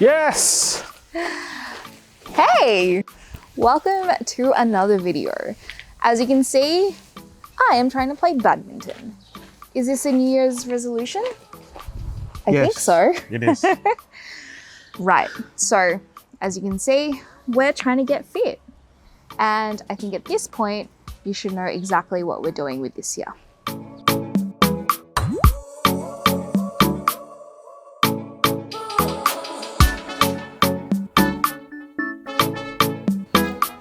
Yes! Hey! Welcome to another video. As you can see, I am trying to play badminton. Is this a New Year's resolution? I think so. It is. Right, so as you can see, we're trying to get fit. And I think at this point, you should know exactly what we're doing with this year.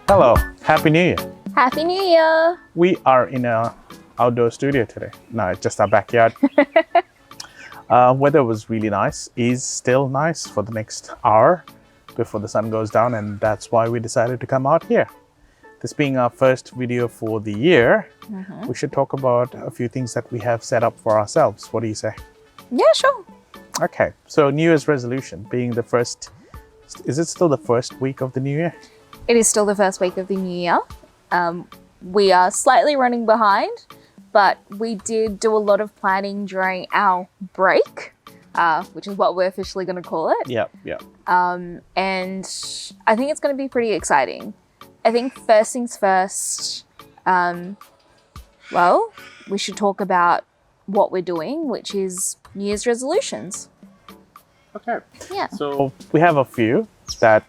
Hello, Happy New Year. Happy New Year! We are in an outdoor studio today. No, it's just our backyard. Weather was really nice, is still nice for the next hour before the sun goes down, and that's why we decided to come out here. This being our first video for the year, we should talk about a few things that we have set up for ourselves. What do you say? Yeah, sure. Okay, so New Year's resolution being the first, is it still the first week of the new year? It is still the first week of the new year. We are slightly running behind, but we did do a lot of planning during our break, which is what we're officially going to call it. Yep. And I think it's going to be pretty exciting. I think first things first, well, we should talk about what we're doing, which is New Year's resolutions. Okay. Yeah. So we have a few that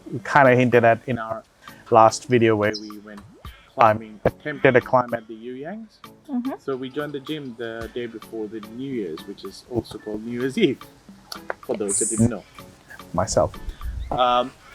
we kind of hinted at in our last video where we went climbing, attempted a climb at the Yuyangs. So we joined the gym the day before the New Year's, which is also called New Year's Eve, for those that didn't know. Myself.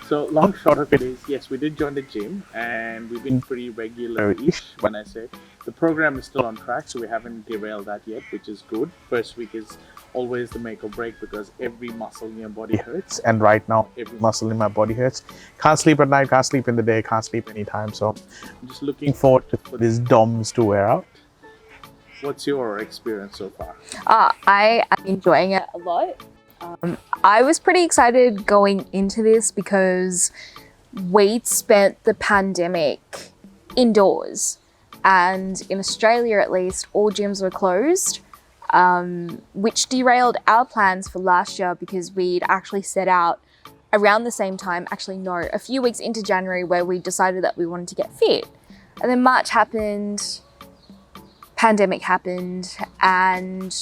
So long short of it is, yes, we did join the gym and we've been pretty regular-ish when I say. The program is still on track, so we haven't derailed that yet, which is good. First week is always the make or break because every muscle in your body hurts, and right now every muscle in my body hurts. Can't sleep at night, can't sleep in the day, can't sleep anytime. So I'm just looking forward for these DOMs to wear out. What's your experience so far? I am enjoying it a lot. I was pretty excited going into this because we'd spent the pandemic indoors, and in Australia at least, all gyms were closed. Which derailed our plans for last year because we'd actually set out around the same time, a few weeks into January, where we decided that we wanted to get fit. And then March happened, pandemic happened, and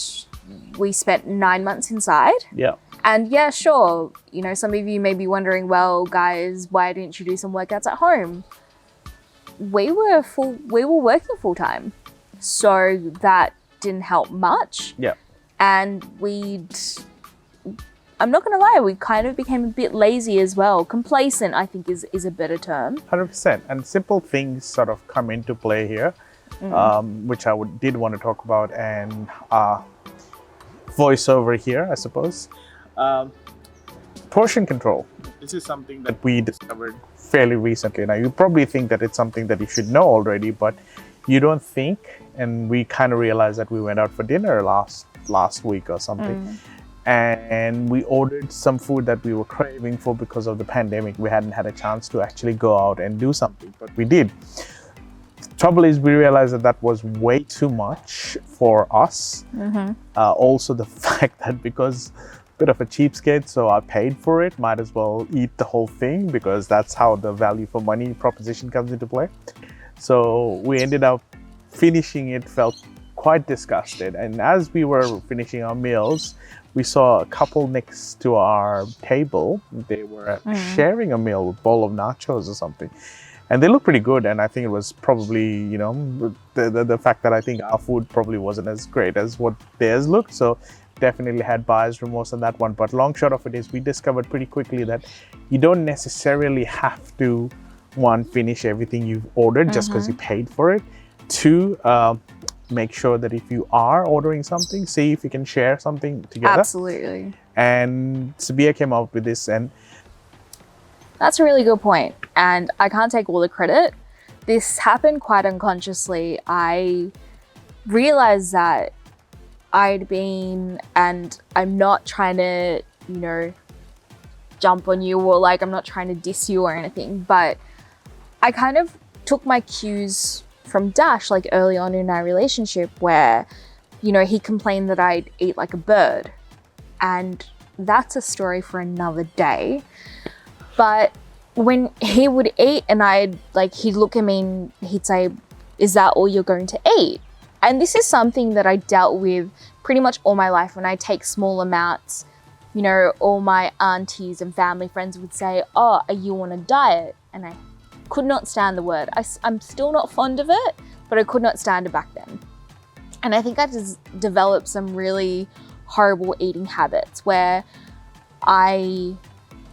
we spent 9 months inside. Yeah. And yeah, sure, you know, some of you may be wondering, well, guys, why didn't you do some workouts at home? We were working full time, so that didn't help much. Yeah. And I'm not gonna lie, we kind of became a bit lazy as well. Complacent, I think, is a better term. 100%. And simple things sort of come into play here, which I did want to talk about, and voiceover here, I suppose. Portion control. This is something that we discovered fairly recently. Now, you probably think that it's something that you should know already, but you don't think. And we kind of realized that we went out for dinner last week or something. And we ordered some food that we were craving for because of the pandemic. We hadn't had a chance to actually go out and do something, but we did. Trouble is, we realized that was way too much for us. Also the fact that because a bit of a cheapskate, so I paid for it, might as well eat the whole thing because that's how the value for money proposition comes into play. So we ended up finishing it, felt quite disgusted. And as we were finishing our meals, we saw a couple next to our table. They were sharing a meal, a bowl of nachos or something. And they looked pretty good. And I think it was probably, you know, the fact that I think our food probably wasn't as great as what theirs looked. So definitely had buyer's remorse on that one. But long short of it is, we discovered pretty quickly that you don't necessarily have to, one, finish everything you've ordered just because you paid for it. Two, make sure that if you are ordering something, see if you can share something together. Absolutely. And Sabia came up with this, and that's a really good point. And I can't take all the credit. This happened quite unconsciously. I realized that I'd been, and I'm not trying to, you know, jump on you or like, I'm not trying to diss you or anything, but I kind of took my cues from Dash, like early on in our relationship, where, you know, he complained that I'd eat like a bird. And that's a story for another day. But when he would eat and he'd look at me and he'd say, "Is that all you're going to eat?" And this is something that I dealt with pretty much all my life. When I take small amounts, you know, all my aunties and family friends would say, "Oh, are you on a diet?" And I could not stand the word. I'm still not fond of it, but I could not stand it back then. And I think I just developed some really horrible eating habits where I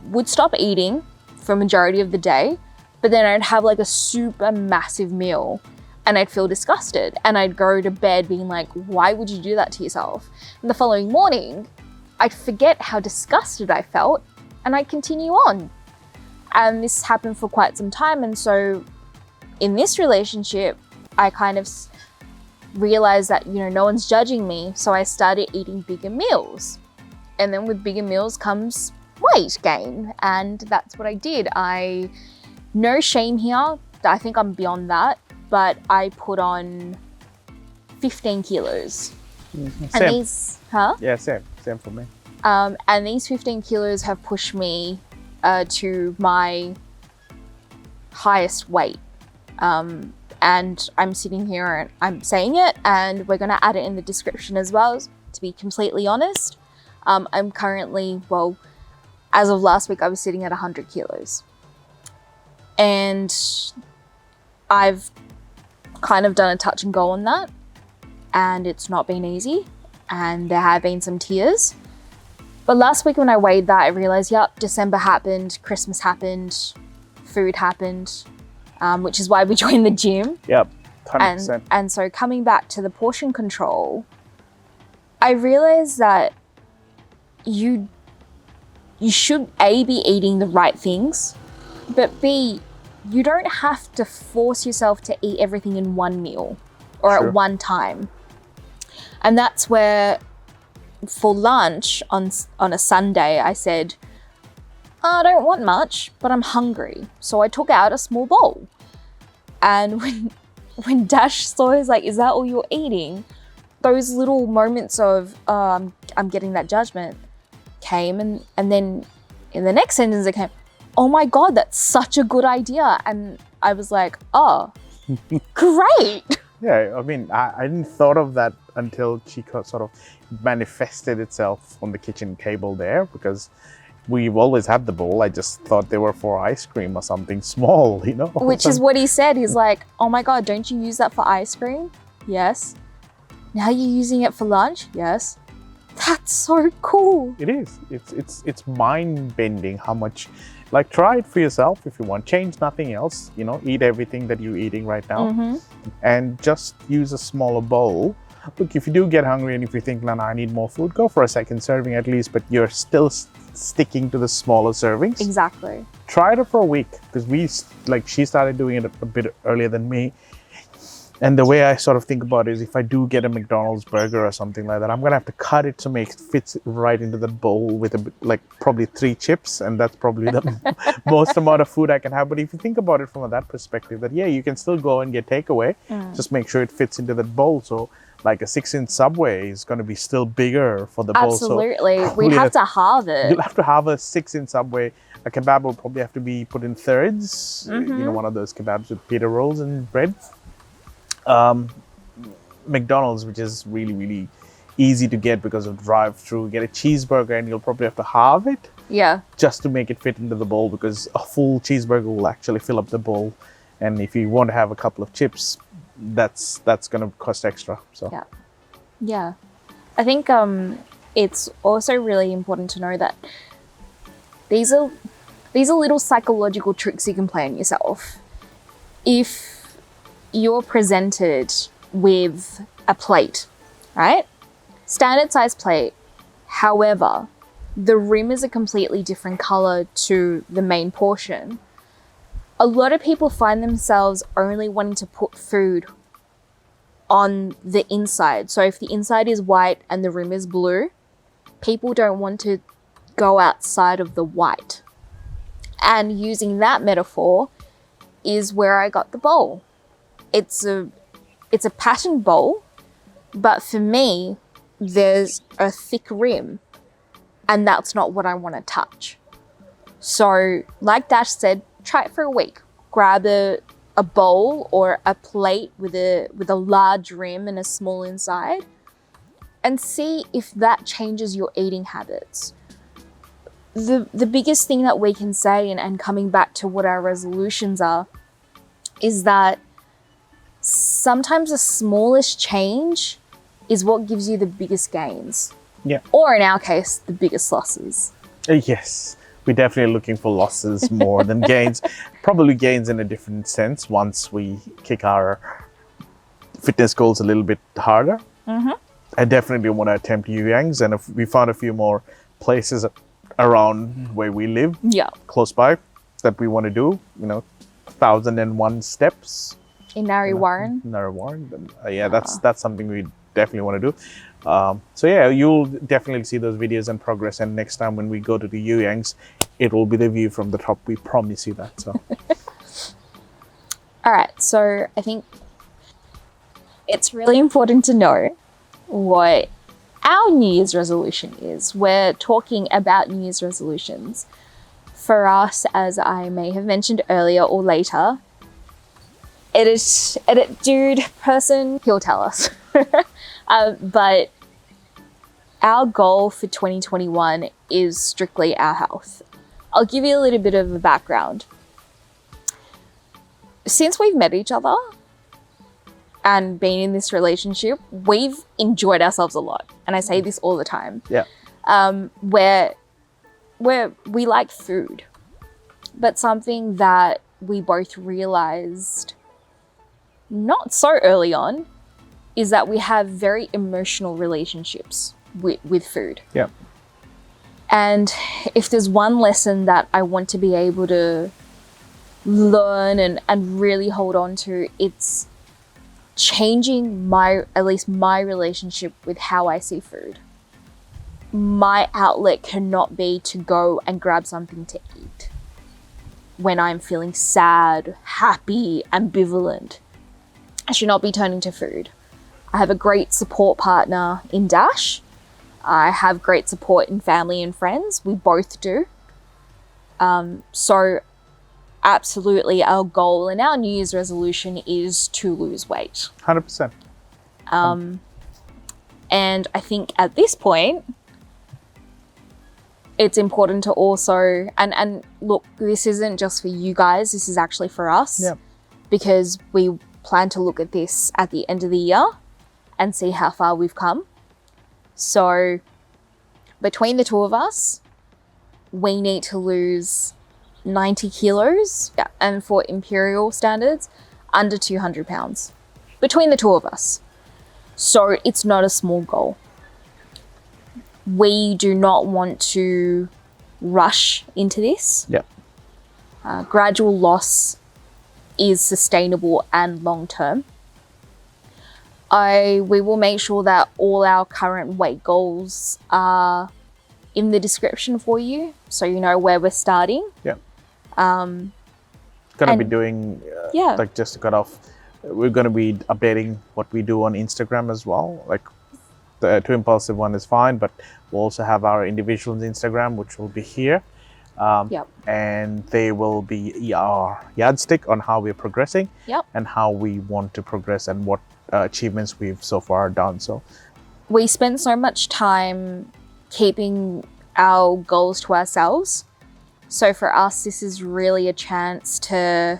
would stop eating for a majority of the day, but then I'd have like a super massive meal and I'd feel disgusted and I'd go to bed being like, why would you do that to yourself? And the following morning, I'd forget how disgusted I felt and I'd continue on. And this happened for quite some time. And so in this relationship, I kind of realized that, you know, no one's judging me. So I started eating bigger meals. And then with bigger meals comes weight gain. And that's what I did. No shame here. I think I'm beyond that. But I put on 15 kilos. Same. And these, Yeah, same for me. And these 15 kilos have pushed me to my highest weight. And I'm sitting here and I'm saying it, and we're going to add it in the description as well, to be completely honest. I'm currently, well, as of last week, I was sitting at 100 kilos. And I've kind of done a touch and go on that, and it's not been easy, and there have been some tears. But last week when I weighed that, I realized, yep, December happened, Christmas happened, food happened, which is why we joined the gym. Yep, 100%. And so coming back to the portion control, I realized that you should A, be eating the right things, but B, you don't have to force yourself to eat everything in one meal or Sure. at one time. And that's where for lunch on a Sunday, I said, I don't want much, but I'm hungry. So I took out a small bowl. And when Dash saw it, he's like, is that all you're eating? Those little moments of, I'm getting that judgment came. And then in the next sentence it came, oh my God, that's such a good idea. And I was like, oh, great. Yeah, I mean, I didn't thought of that until she sort of manifested itself on the kitchen table there, because we've always had the bowl. I just thought they were for ice cream or something small, you know? Which is what he said. He's like, oh my God, don't you use that for ice cream? Yes. Now you're using it for lunch? Yes. That's so cool. It is. It's mind-bending how much, like, try it for yourself if you want. Change nothing else, you know, eat everything that you're eating right now and just use a smaller bowl. Look, if you do get hungry and if you think, Lana, I need more food, go for a second serving at least, but you're still sticking to the smaller servings. Exactly. Try it for a week, because she started doing it a bit earlier than me. And the way I sort of think about it is, if I do get a McDonald's burger or something like that, I'm going to have to cut it to make it fit right into the bowl with probably 3 chips. And that's probably the most amount of food I can have. But if you think about it from that perspective, that, yeah, you can still go and get takeaway. Just make sure it fits into that bowl. So like a 6-inch Subway is going to be still bigger for the bowl. Absolutely. So We'd have to halve it. You'll have to have a 6-inch Subway. A kebab will probably have to be put in thirds. You know, one of those kebabs with pita rolls and bread. McDonald's, which is really, really easy to get because of drive-through, get a cheeseburger and you'll probably have to halve it. Yeah. Just to make it fit into the bowl, because a full cheeseburger will actually fill up the bowl. And if you want to have a couple of chips, that's going to cost extra. So Yeah. Yeah. I think it's also really important to know that these are little psychological tricks you can play on yourself. If you're presented with a plate, right? Standard size plate. However, the rim is a completely different color to the main portion. A lot of people find themselves only wanting to put food on the inside. So if the inside is white and the rim is blue, people don't want to go outside of the white. And using that metaphor is where I got the bowl. It's a patterned bowl, but for me, there's a thick rim and that's not what I want to touch. So, like Dash said, try it for a week. Grab a bowl or a plate with a large rim and a small inside, and see if that changes your eating habits. The biggest thing that we can say, and coming back to what our resolutions are, is that sometimes the smallest change is what gives you the biggest gains. Yeah. Or in our case, the biggest losses. Yes, we're definitely looking for losses more than gains. Probably gains in a different sense once we kick our fitness goals a little bit harder. Mm-hmm. I definitely want to attempt Yuyangs, and if we found a few more places around where we live, Yeah. close by, that we want to do, 1,001 steps. In Narre Warren. Narre Warren. That's something we definitely want to do. So yeah, you'll definitely see those videos and progress. And next time when we go to the Yuyangs, it will be the view from the top. We promise you that. So. All right. So I think it's really important to know what our New Year's resolution is. We're talking about New Year's resolutions. For us, as I may have mentioned earlier or later, edit dude person, he'll tell us. But our goal for 2021 is strictly our health. I'll give you a little bit of a background. Since we've met each other and been in this relationship, we've enjoyed ourselves a lot. And I say this all the time. Yeah. Where we like food, but something that we both realized not so early on is that we have very emotional relationships with food. Yeah. And if there's one lesson that I want to be able to learn and really hold on to, it's changing at least my relationship with how I see food. My outlet cannot be to go and grab something to eat when I'm feeling sad, happy, ambivalent. I should not be turning to food. I have a great support partner in Dash. I have great support in family and friends. We both do. So absolutely our goal and our New Year's resolution is to lose weight. 100%. And I think at this point, it's important to also, and look, this isn't just for you guys, this is actually for us. Yeah. Because we plan to look at this at the end of the year and see how far we've come. So between the two of us, we need to lose 90 kilos, and for imperial standards, under 200 pounds. Between the two of us. So it's not a small goal. We do not want to rush into this. Yeah. Gradual loss is sustainable and long-term. We will make sure that all our current weight goals are in the description for you, so you know where we're starting. Yeah. And- be doing, Yeah. like, just to cut off, we're going to be updating what we do on Instagram as well. Like, the Too Impulsive one is fine, but we'll also have our individuals Instagram, which will be here. Yep. And they will be our yardstick on how we're progressing. Yep. And how we want to progress and what achievements we've so far done. So We spend so much time keeping our goals to ourselves. So for us, this is really a chance to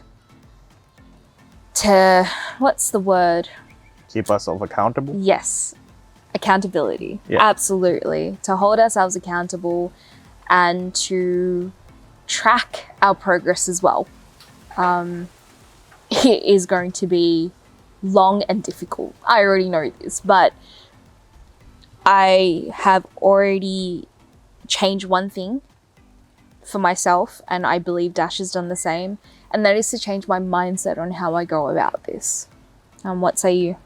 what's the word? keep ourselves accountable. Yes, accountability. Yeah. Absolutely. To hold ourselves accountable and to track our progress as well. It is going to be long and difficult. I already know this, but I have already changed one thing for myself, and I believe Dash has done the same, and that is to change my mindset on how I go about this. What say you?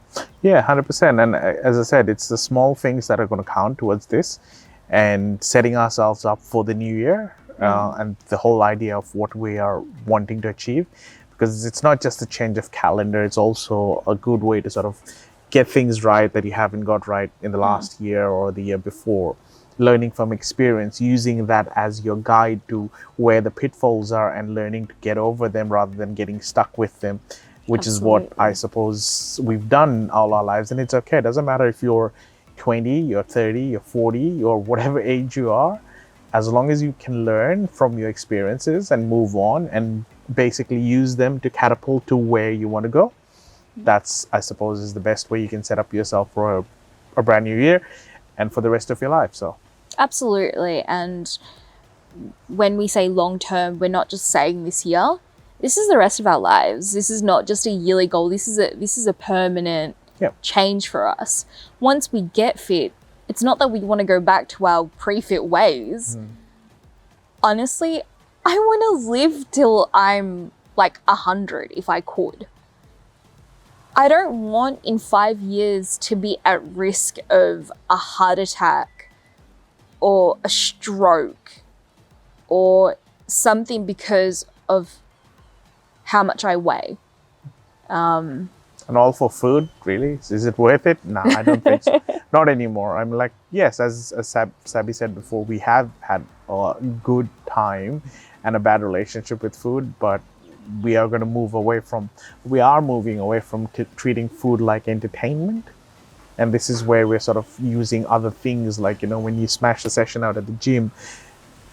Yeah, 100%. And as I said, it's the small things that are going to count towards this, and setting ourselves up for the new year, and the whole idea of what we are wanting to achieve. Because it's not just a change of calendar, it's also a good way to sort of get things right that you haven't got right in the last year or the year before. learning from experience, using that as your guide to where the pitfalls are and learning to get over them rather than getting stuck with them, which is what I suppose we've done all our lives. And it's okay. It doesn't matter if you're 20, you're 30, you're 40, or whatever age you are, as long as you can learn from your experiences and move on and basically use them to catapult to where you want to go. That's, I suppose, is the best way you can set up yourself for a brand new year and for the rest of your life. So Absolutely. And when we say long term, we're not just saying this year. This is the rest of our lives. This is not just a yearly goal. This is a permanent change for us. Once we get fit, it's not that we want to go back to our pre-fit ways. Honestly, I want to live till I'm like 100 if I could. I don't want in 5 years to be at risk of a heart attack or a stroke or something because of how much I weigh. And all for food, really? Is it worth it? No, I don't think so. Not anymore. I'm like, yes, as Sabi said before, we have had a good time and a bad relationship with food, but we are moving away from treating food like entertainment. And this is where we're sort of using other things, like, when you smash the session out at the gym,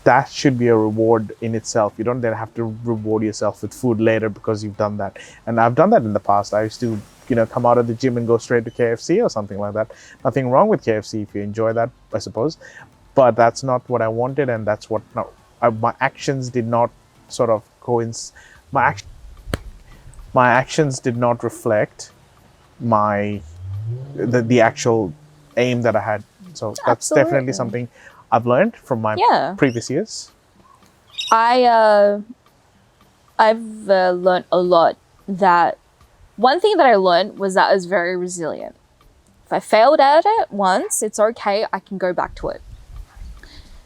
that should be a reward in itself. You don't then have to reward yourself with food later because you've done that. And I've done that in the past. I used to, come out of the gym and go straight to KFC or something like that. Nothing wrong with KFC if you enjoy that, I suppose. But that's not what I wanted, and that's what my actions did not sort of coincide. My actions did not reflect the actual aim that I had. So that's definitely something I've learned from my previous years. I've learned a lot. That one thing that I learned was that I was very resilient. If I failed at it once, it's okay. I can go back to it.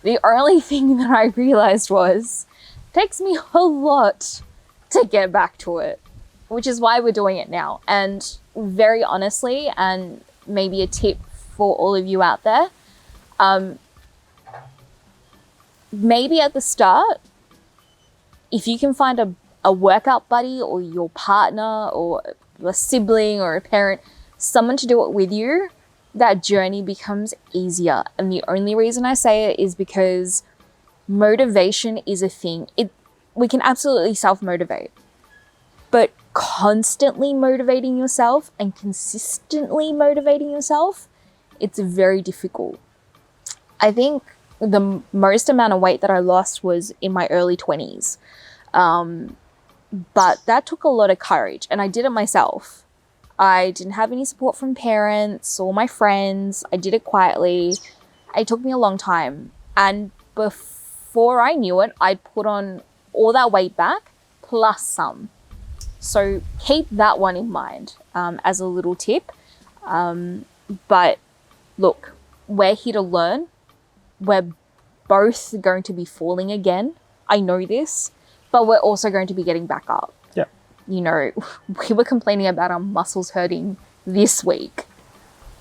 The only thing that I realized was it takes me a lot to get back to it, which is why we're doing it now. And very honestly, and maybe a tip for all of you out there, maybe at the start, if you can find a workout buddy or your partner or a sibling or a parent, someone to do it with you, that journey becomes easier. And the only reason I say it is because motivation is a thing. We can absolutely self-motivate, but constantly motivating yourself and consistently motivating yourself, it's very difficult. I think the most amount of weight that I lost was in my early 20s. But that took a lot of courage, and I did it myself. I didn't have any support from parents or my friends. I did it quietly. It took me a long time. And before I knew it, I'd put on all that weight back plus some. So keep that one in mind as a little tip. But look, we're here to learn. We're both going to be falling again. I know this, but we're also going to be getting back up. Yeah. We were complaining about our muscles hurting this week.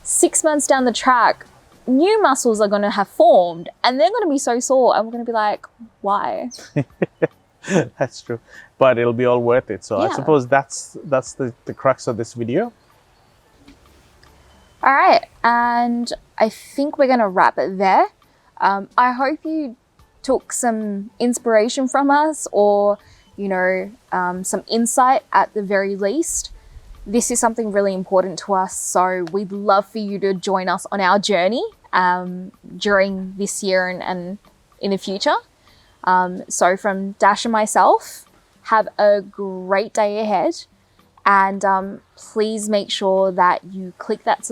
6 months down the track, new muscles are going to have formed and they're going to be so sore, and we're going to be like, why? That's true, but it'll be all worth it. So I suppose that's the crux of this video. All right, and I think we're going to wrap it there. I hope you took some inspiration from us, or some insight at the very least. This is something really important to us, so we'd love for you to join us on our journey during this year and in the future. So from Dash and myself, have a great day ahead, and please make sure that you click that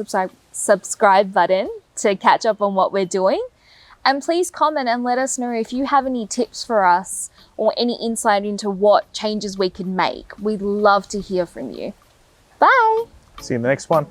subscribe button to catch up on what we're doing. And please comment and let us know if you have any tips for us or any insight into what changes we can make. We'd love to hear from you. Bye. See you in the next one.